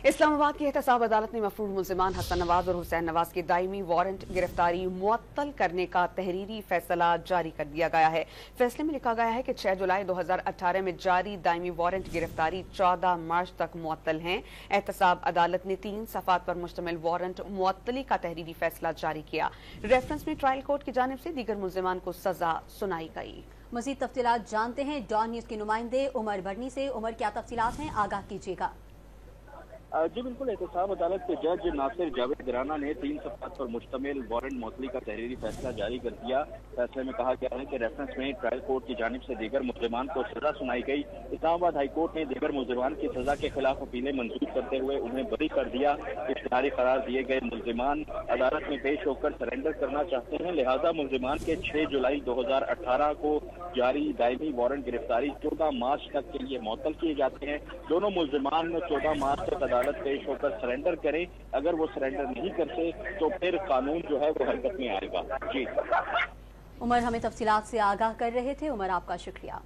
इस्लामाबाद की एहतसाब अदालत ने मफरूर मुल्जिमान हसन नवाज और हुसैन नवाज की दायमी वारंट गिरफ्तारी मुअत्तल करने का तहरीरी फैसला जारी कर दिया गया है। फैसले में लिखा गया है कि 6 जुलाई 2018 में जारी दायमी वारंट गिरफ्तारी 14 मार्च तक मुअत्तल हैं। एहतसाब अदालत ने 3 सफ़ात पर मुश्तमिल वारंट मुअत्तली का तहरीरी फैसला जारी किया। रेफरेंस में ट्रायल कोर्ट की जानिब से दीगर मुल्जिमान को सजा सुनाई गई। मज़ीद तफसीलात जानते हैं डॉन न्यूज़ के नुमाइंदे उमर बढ़नी से। उमर, क्या तफसीलात हैं, आगाह कीजिएगा। जी बिल्कुल, एहतसाब अदालत के जज नासिर जावेद राना ने 3 सफ़ात पर मुश्तमिल वारंट मुअत्तली का तहरीरी फैसला जारी कर दिया। फैसले में कहा गया है कि रेफरेंस में ट्रायल कोर्ट की जानिब से दीगर मुल्जिमान को सजा सुनाई गई। इस्लामाबाद हाई कोर्ट ने दीगर मुल्जिमान की सजा के खिलाफ अपीलें मंजूर करते हुए उन्हें बरी कर दिया। इख्तियारी करार दिए गए मुल्जिमान अदालत में पेश होकर सरेंडर करना चाहते हैं, लिहाजा मुल्जिमान के 6 जुलाई 2018 को जारी दायमी वारंट गिरफ्तारी 14 मार्च तक के लिए मुअत्तल किए जाते हैं। दोनों मुल्जिमान 14 मार्च तक अदालत पेश होकर सरेंडर करें। अगर वो सरेंडर नहीं करते तो फिर कानून जो है वो हरकत में आएगा। जी उमर, हमें तफसीलात से आगाह कर रहे थे। उमर, आपका शुक्रिया।